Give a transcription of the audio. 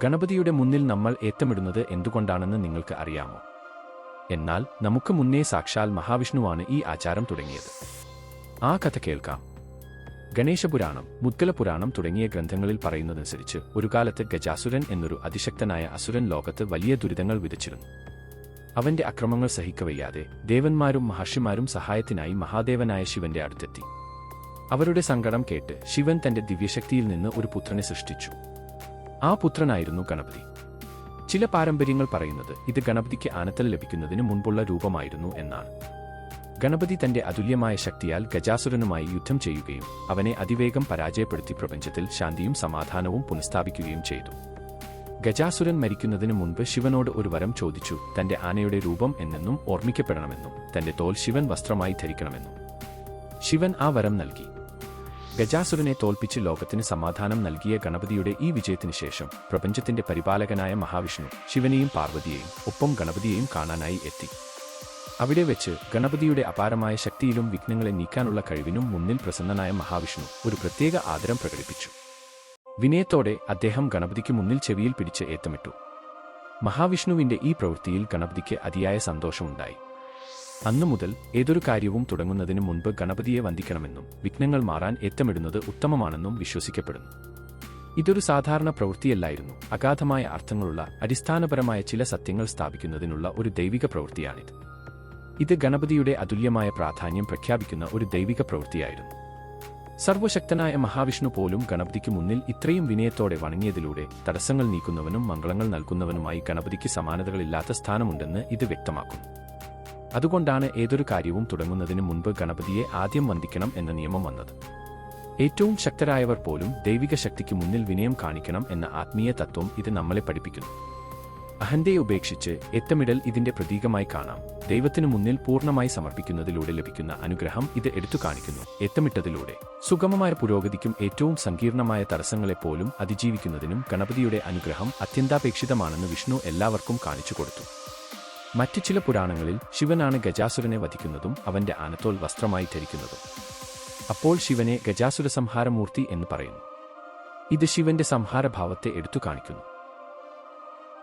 ഗണപതിയുടെ മുന്നിൽ നമ്മൾ ഏത്തമിടുന്നത് എന്തുകൊണ്ടാണെന്ന് നിങ്ങൾക്ക് അറിയാമോ? എന്നാൽ നമുക്ക് മുന്നേ സാക്ഷാൽ മഹാവിഷ്ണുവാണ് ഈ ആചാരം തുടങ്ങിയത്. ആ കഥ കേൾക്കാം. ഗണേശപുരാണം, മുദ്ഗലപുരാണം തുടങ്ങിയ ഗ്രന്ഥങ്ങളിൽ പറയുന്നതനുസരിച്ച് ഒരു കാലത്ത് ഗജാസുരൻ എന്നൊരു അതിശക്തനായ അസുരൻ ലോകത്ത് വലിയ ദുരിതങ്ങൾ വിതച്ചിരുന്നു. അവന്റെ അക്രമങ്ങൾ സഹിക്കവയ്യാതെ ദേവന്മാരും മഹർഷിമാരും സഹായത്തിനായി മഹാദേവനായ ശിവന്റെ അടുത്തെത്തി. അവരുടെ സങ്കടം കേട്ട് ശിവൻ തന്റെ ദിവ്യശക്തിയിൽ നിന്ന് ഒരു പുത്രനെ സൃഷ്ടിച്ചു. ആ പുത്രനായിരുന്നു ഗണപതി. ചില പാരമ്പര്യങ്ങൾ പറയുന്നത് ഇത് ഗണപതിക്ക് ആനത്തൽ ലഭിക്കുന്നതിന് മുൻപുള്ള രൂപമായിരുന്നു എന്നാണ്. ഗണപതി തന്റെ അതുല്യമായ ശക്തിയാൽ ഗജാസുരനുമായി യുദ്ധം ചെയ്യുകയും അവനെ അതിവേഗം പരാജയപ്പെടുത്തി പ്രപഞ്ചത്തിൽ ശാന്തിയും സമാധാനവും പുനഃസ്ഥാപിക്കുകയും ചെയ്തു. ഗജാസുരൻ മരിക്കുന്നതിനു മുൻപ് ശിവനോട് ഒരു വരം ചോദിച്ചു. തന്റെ ആനയുടെ രൂപം എന്നെന്നും ഓർമ്മിക്കപ്പെടണമെന്നും തന്റെ തോൽ ശിവൻ വസ്ത്രമായി ധരിക്കണമെന്നും. ശിവൻ ആ വരം നൽകി. ഗജാസുരനെ തോൽപ്പിച്ച് ലോകത്തിന് സമാധാനം നൽകിയ ഗണപതിയുടെ ഈ വിജയത്തിനു ശേഷം പ്രപഞ്ചത്തിന്റെ പരിപാലകനായ മഹാവിഷ്ണു ശിവനെയും പാർവതിയെയും ഒപ്പം ഗണപതിയെയും കാണാനായി എത്തി. അവിടെ വെച്ച് ഗണപതിയുടെ അപാരമായ ശക്തിയിലും വിഘ്നങ്ങളെ നീക്കാനുള്ള കഴിവിനും മുന്നിൽ പ്രസന്നനായ മഹാവിഷ്ണു ഒരു പ്രത്യേക ആദരം പ്രകടിപ്പിച്ചു. വിനയത്തോടെ അദ്ദേഹം ഗണപതിക്ക് മുന്നിൽ ചെവിയിൽ പിടിച്ച് ഏത്തമിട്ടു. മഹാവിഷ്ണുവിന്റെ ഈ പ്രവൃത്തിയിൽ ഗണപതിക്ക് അതിയായ സന്തോഷമുണ്ടായി. അന്നു മുതൽ ഏതൊരു കാര്യവും തുടങ്ങുന്നതിന് മുൻപ് ഗണപതിയെ വന്ദിക്കണമെന്നും വിഘ്നങ്ങൾ മാറാൻ ഏത്തമിടുന്നത് ഉത്തമമാണെന്നും വിശ്വസിക്കപ്പെടുന്നു. ഇതൊരു സാധാരണ പ്രവൃത്തിയല്ലായിരുന്നു. അഗാധമായ അർത്ഥങ്ങളുള്ള അടിസ്ഥാനപരമായ ചില സത്യങ്ങൾ സ്ഥാപിക്കുന്നതിനുള്ള ഒരു ദൈവിക പ്രവൃത്തിയാണിത്. ഇത് ഗണപതിയുടെ അതുല്യമായ പ്രാധാന്യം പ്രഖ്യാപിക്കുന്ന ഒരു ദൈവിക പ്രവൃത്തിയായിരുന്നു. സർവശക്തനായ മഹാവിഷ്ണു പോലും ഗണപതിക്ക് മുന്നിൽ ഇത്രയും വിനയത്തോടെ വണങ്ങിയതിലൂടെ തടസ്സങ്ങൾ നീക്കുന്നവനും മംഗളങ്ങൾ നൽകുന്നവനുമായി ഗണപതിക്ക് സമാനതകളില്ലാത്ത സ്ഥാനമുണ്ടെന്ന് ഇത് വ്യക്തമാക്കുന്നു. അതുകൊണ്ടാണ് ഏതൊരു കാര്യവും തുടങ്ങുന്നതിന് മുൻപ് ഗണപതിയെ ആദ്യം വന്ദിക്കണം എന്ന നിയമം വന്നത്. ഏറ്റവും ശക്തരായവർ പോലും ദൈവിക ശക്തിക്ക് മുന്നിൽ വിനയം കാണിക്കണം എന്ന ആത്മീയ തത്വം ഇത് നമ്മളെ പഠിപ്പിക്കുന്നു. അഹന്തയെ ഉപേക്ഷിച്ച് ഏത്തമിടൽ ഇതിന്റെ പ്രതീകമായി കാണാം. ദൈവത്തിനു മുന്നിൽ പൂർണ്ണമായി സമർപ്പിക്കുന്നതിലൂടെ ലഭിക്കുന്ന അനുഗ്രഹം ഇത് എടുത്തു കാണിക്കുന്നു. ഏത്തമിട്ടതിലൂടെ സുഗമമായ പുരോഗതിക്കും ഏറ്റവും സങ്കീർണമായ തടസ്സങ്ങളെപ്പോലും അതിജീവിക്കുന്നതിനും ഗണപതിയുടെ അനുഗ്രഹം അത്യന്താപേക്ഷിതമാണെന്ന് വിഷ്ണു എല്ലാവർക്കും കാണിച്ചു കൊടുത്തു. മറ്റു ചില പുരാണങ്ങളിൽ ശിവനാണ് ഗജാസുരനെ വധിക്കുന്നതും അവന്റെ ആനത്തോൽ വസ്ത്രമായി ധരിക്കുന്നതും. അപ്പോൾ ശിവനെ ഗജാസുര സംഹാരമൂർത്തി എന്ന് പറയുന്നു. ഇത് ശിവന്റെ സംഹാരഭാവത്തെ എടുത്തു കാണിക്കുന്നു.